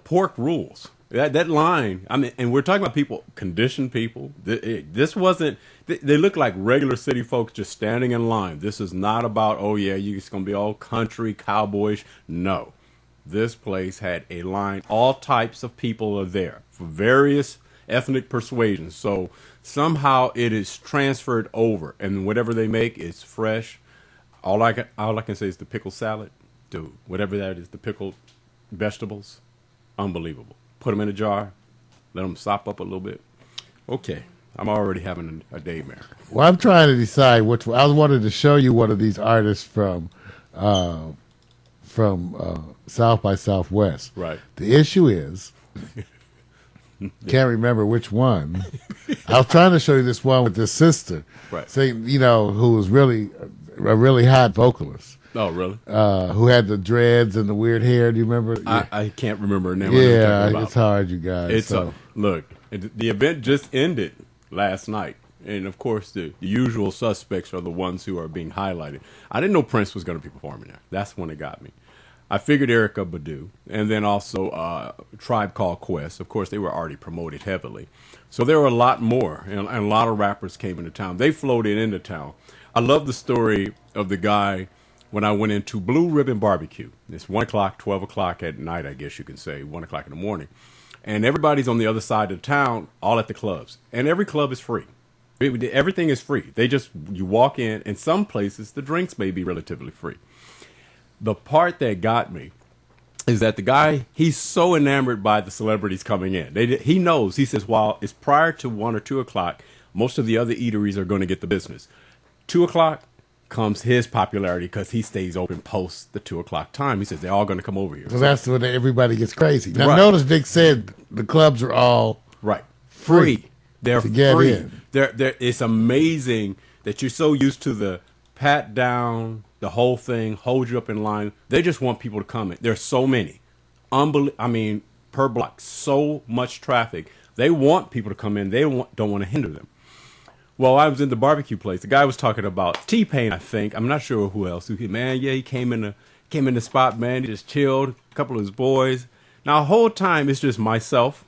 B: pork rules. That line, and we're talking about conditioned people. This wasn't, they look like regular city folks just standing in line. This is not about, it's going to be all country, cowboyish. No. This place had a line. All types of people are there for various ethnic persuasions. So somehow it is transferred over, and whatever they make is fresh. All I can say is the pickle salad, dude. Whatever that is, the pickled vegetables, unbelievable. Put them in a jar, let them sop up a little bit. Okay, I'm already having a day, man.
C: Well, I'm trying to decide which one. I wanted to show you one of these artists from South by Southwest.
B: Right.
C: The issue is. Can't remember which one. I was trying to show you this one with this sister,
B: right?
C: Saying, who was really a really hot vocalist.
B: Oh, really?
C: Who had the dreads and the weird hair? Do you remember?
B: I can't remember her name.
C: Yeah, it's hard, you guys.
B: Look, the event just ended last night, and of course the usual suspects are the ones who are being highlighted. I didn't know Prince was going to be performing there. That's when it got me. I figured Erykah Badu, and then also Tribe Called Quest. Of course, they were already promoted heavily. So there were a lot more, and a lot of rappers came into town. They floated into town. I love the story of the guy when I went into Blue Ribbon Barbecue. It's 1 o'clock, 12 o'clock at night, I guess you can say, 1 o'clock in the morning. And everybody's on the other side of town, all at the clubs. And every club is free. Everything is free. You walk in, and some places, the drinks may be relatively free. The part that got me is that the guy, he's so enamored by the celebrities coming in. He knows, he says, while it's prior to 1 or 2 o'clock, most of the other eateries are going to get the business. 2 o'clock comes his popularity because he stays open post the 2 o'clock time. He says they're all going to come over here.
C: So that's when everybody gets crazy. Now, notice Vic said the clubs are all free.
B: They're
C: to get
B: free.
C: In.
B: It's amazing that you're so used to the pat down, the whole thing, hold you up in line. They just want people to come in. There's so many. Per block, so much traffic. They want people to come in. They don't want to hinder them. Well, I was in the barbecue place. The guy was talking about T-Pain, I think. I'm not sure who else. He came in the spot, man. He just chilled. A couple of his boys. Now, the whole time, it's just myself,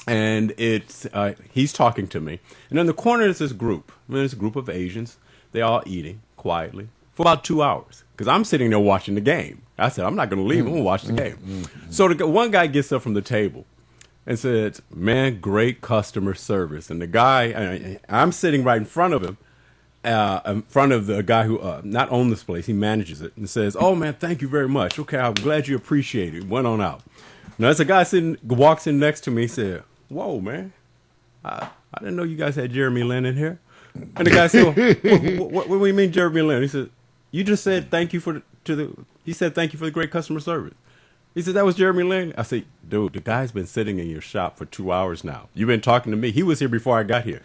B: and he's talking to me. And in the corner is this group. It's a group of Asians. They all eating quietly for about 2 hours because I'm sitting there watching the game. I said, I'm not going to leave. I'm going to watch the game. So one guy gets up from the table and said, man, great customer service. And the guy, I'm sitting right in front of him, in front of the guy who not owns this place. He manages it and says, oh, man, thank you very much. Okay, I'm glad you appreciate it. Went on out. Now, as a guy walks in next to me, he said, whoa, man, I didn't know you guys had Jeremy Lin in here. And the guy said, what do you mean Jeremy Lin? He said, you just said thank you he said thank you for the great customer service. He said, that was Jeremy Lin? I said, dude, the guy's been sitting in your shop for 2 hours now. You've been talking to me. He was here before I got here.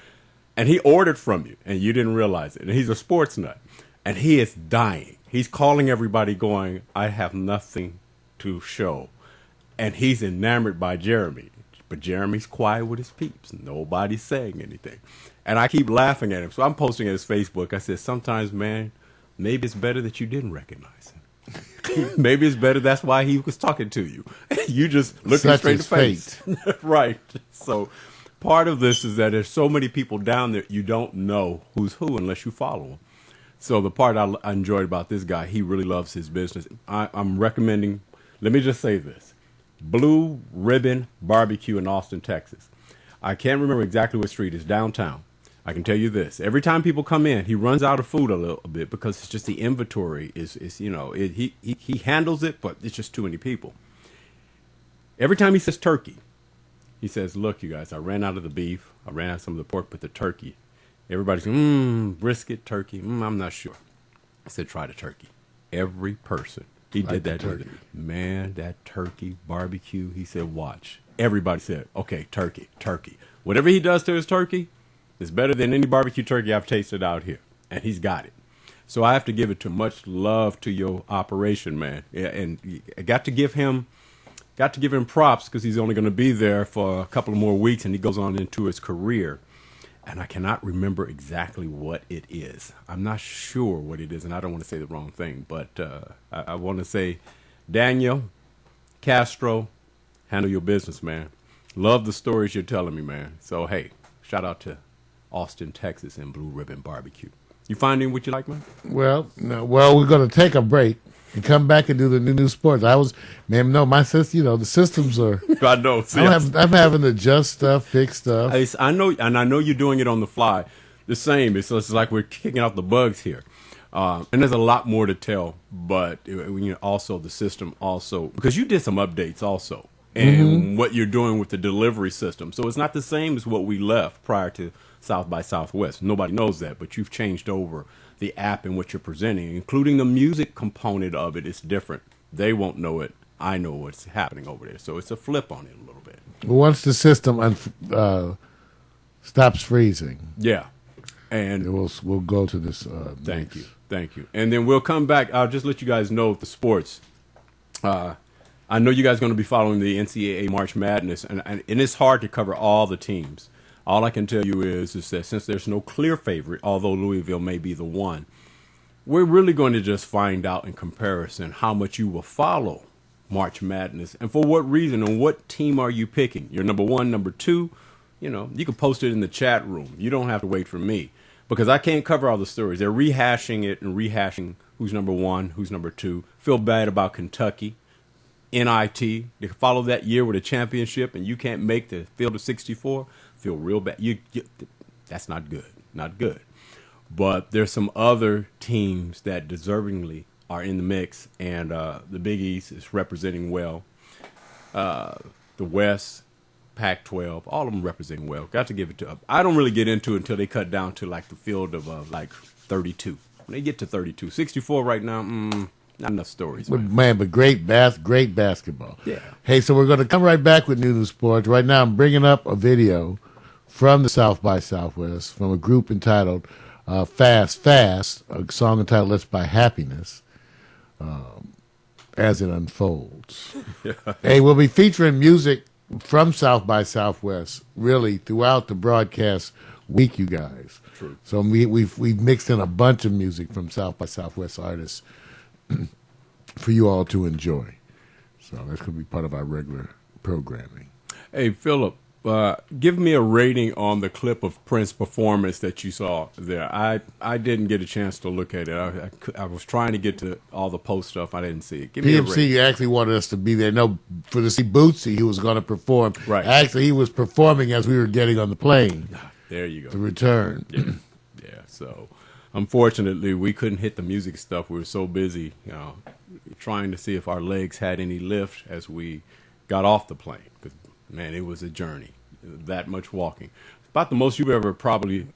B: And he ordered from you, and you didn't realize it. And he's a sports nut. And he is dying. He's calling everybody going, I have nothing to show. And he's enamored by Jeremy. But Jeremy's quiet with his peeps. Nobody's saying anything. And I keep laughing at him. So I'm posting at his Facebook. I said, sometimes, man, maybe it's better that you didn't recognize him. Maybe it's better that's why he was talking to you. You just looked him straight in the face. Right. So part of this is that there's so many people down there, you don't know who's who unless you follow them. So the part I enjoyed about this guy, he really loves his business. I'm recommending, let me just say this, Blue Ribbon Barbecue in Austin, Texas. I can't remember exactly what street. It's downtown. I can tell you this. Every time people come in, he runs out of food a little bit because it's just the inventory is he handles it, but it's just too many people. Every time he says turkey, he says, look, you guys, I ran out of the beef. I ran out of some of the pork, but the turkey. Everybody's brisket, turkey. I'm not sure. I said, try the turkey. Every person. He did that turkey. Man, that turkey barbecue. He said, watch. Everybody said, okay, turkey. Whatever he does to his turkey is better than any barbecue turkey I've tasted out here. And he's got it. So I have to give it to much love to your operation, man. Yeah, and I got to give him props because he's only going to be there for a couple of more weeks and he goes on into his career. And I cannot remember exactly what it is. I'm not sure what it is, and I don't want to say the wrong thing. But I want to say, Daniel Castro, handle your business, man. Love the stories you're telling me, man. So, hey, shout out to Austin, Texas, and Blue Ribbon Barbecue. You finding what you like, man?
C: Well, no, we're going to take a break and come back and do the new sports. My system, the systems are.
B: I know.
C: I'm having to adjust stuff, fix stuff.
B: I know, and I know you're doing it on the fly. The same. It's like we're kicking out the bugs here, and there's a lot more to tell. But also the system, because you did some updates also, and what you're doing with the delivery system. So it's not the same as what we left prior to South by Southwest. Nobody knows that, but you've changed over the app and what you're presenting, including the music component of it. Is different. They won't know it. I know what's happening over there. So it's a flip on it a little bit.
C: Once the system stops freezing,
B: yeah, and
C: we'll go to this.
B: Thank you, and then we'll come back. I'll just let you guys know the sports. I know you guys are going to be following the NCAA March Madness, and it's hard to cover all the teams. All I can tell you is that since there's no clear favorite, although Louisville may be the one, we're really going to just find out in comparison how much you will follow March Madness and for what reason and what team are you picking. You're number one, number two. You can post it in the chat room. You don't have to wait for me because I can't cover all the stories. They're rehashing it and rehashing who's number one, who's number two. Feel bad about Kentucky. NIT. They follow that year with a championship and you can't make the field of 64. Feel real bad. That's not good. Not good. But there's some other teams that deservingly are in the mix, and the Big East is representing well. The West, Pac-12, all of them representing well. Got to give it to. I don't really get into it until they cut down to like the field of 32. When they get to 32, 64 right now, not enough stories.
C: But great basketball.
B: Yeah.
C: Hey, so we're going to come right back with new sports. Right now, I'm bringing up a video from the South by Southwest from a group entitled Fast, a song entitled Let's Buy Happiness, as it unfolds. Yeah. Hey, we'll be featuring music from South by Southwest really throughout the broadcast week, you guys.
B: True.
C: So we've mixed in a bunch of music from South by Southwest artists for you all to enjoy. So that's going to be part of our regular programming.
B: Hey, Philip, give me a rating on the clip of Prince's performance that you saw there. I didn't get a chance to look at it. I was trying to get to all the post stuff. I didn't see it. Give me a rating.
C: PMC actually wanted us to be there. No, for to see Bootsy, he was going to perform.
B: Right.
C: Actually, he was performing as we were getting on the plane.
B: There you go.
C: To return.
B: Yeah. So, unfortunately, we couldn't hit the music stuff. We were so busy, trying to see if our legs had any lift as we got off the plane. Because, man, it was a journey. That much walking. About the most you've ever probably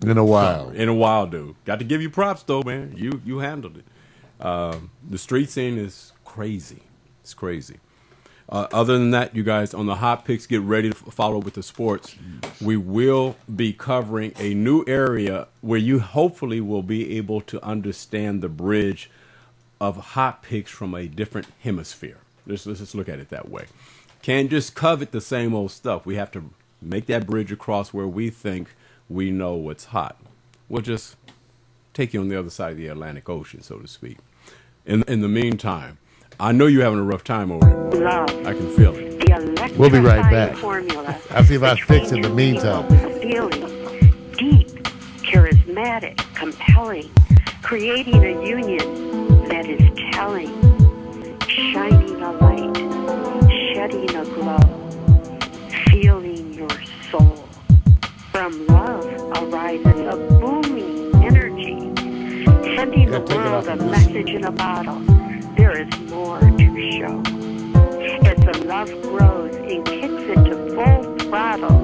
C: in a while.
B: In a while, dude. Got to give you props though, man. You handled it. The street scene is crazy. It's crazy. Other than that, you guys, on the hot picks, get ready to follow with the sports. We will be covering a new area where you hopefully will be able to understand the bridge of hot picks from a different hemisphere. Let's just look at it that way. Can't just covet the same old stuff. We have to make that bridge across where we think we know what's hot. We'll just take you on the other side of the Atlantic Ocean, so to speak. In the meantime, I know you're having a rough time over there.
L: Love.
B: I can feel it.
L: The
C: We'll be right back.
L: Formula.
C: I'll see if I fix in the meantime.
L: Feeling deep, charismatic, compelling, creating a union that is telling, shining a light, shedding a glow, feeling your soul. From love arises a booming energy, sending the world a message in a bottle. There is more to show. As the love grows and kicks into full throttle,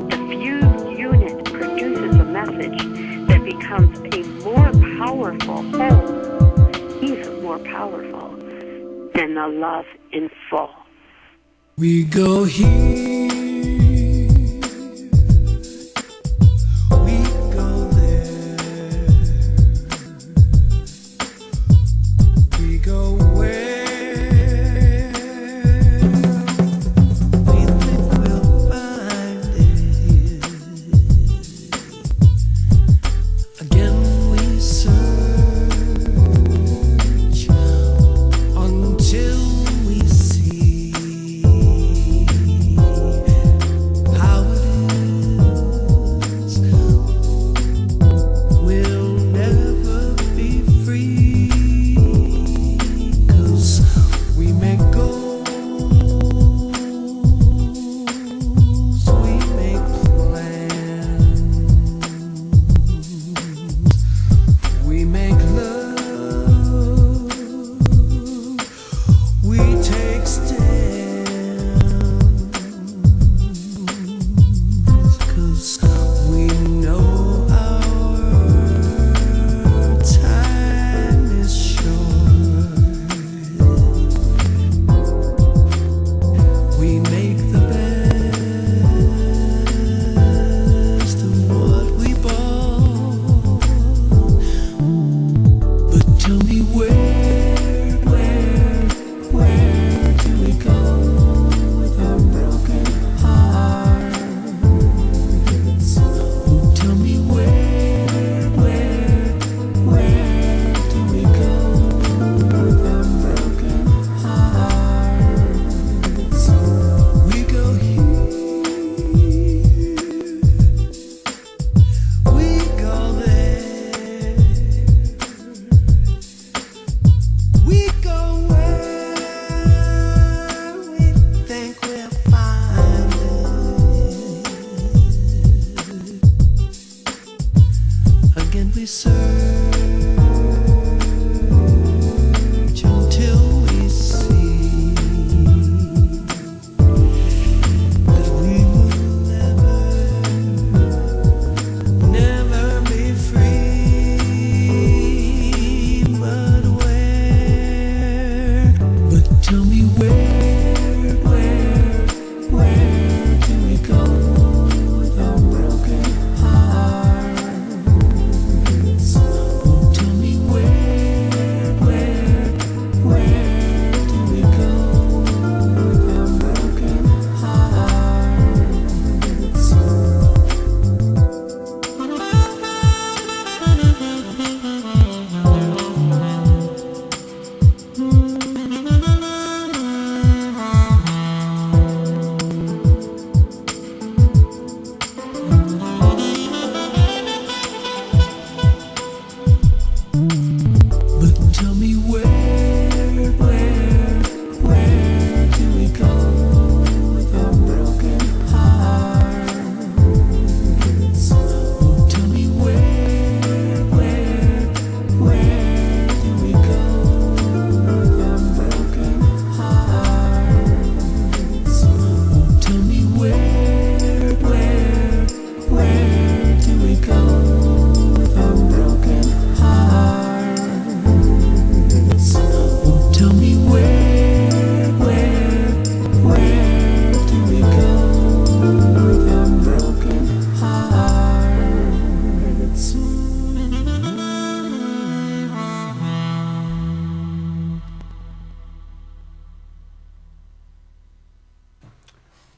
L: the fused unit produces a message that becomes a more powerful whole, even more powerful than the love in full.
A: We go here.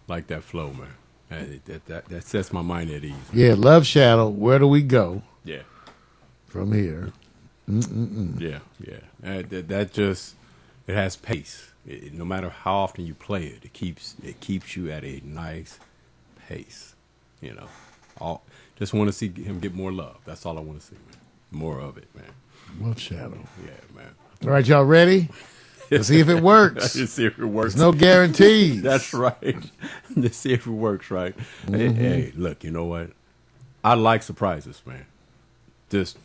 B: Like that flow, man. That sets my mind at ease.
C: Yeah, Love Shadow. Where do we go?
B: Yeah.
C: From here.
B: Yeah. That just, it has pace. No matter how often you play it, it keeps you at a nice pace. You know, just want to see him get more love. That's all I want to see, man. More of it, man.
C: Love Shadow.
B: Yeah, man.
C: All right, y'all ready? Let's see if it works.
B: Let's see if it works.
C: There's no guarantees.
B: That's right. Let's see if it works, right? Hey, look, you know what? I like surprises, man. Just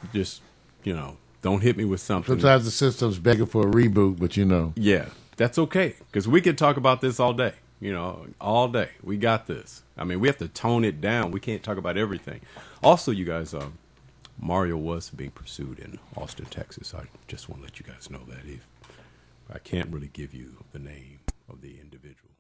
B: you know, don't hit me with something.
C: Sometimes the system's begging for a reboot, but you know.
B: Yeah, that's okay, because we could talk about this all day. You know, all day. We got this. I mean, we have to tone it down. We can't talk about everything. Also, you guys, Mario was being pursued in Austin, Texas. I just want to let you guys know that. I can't really give you the name of the individual.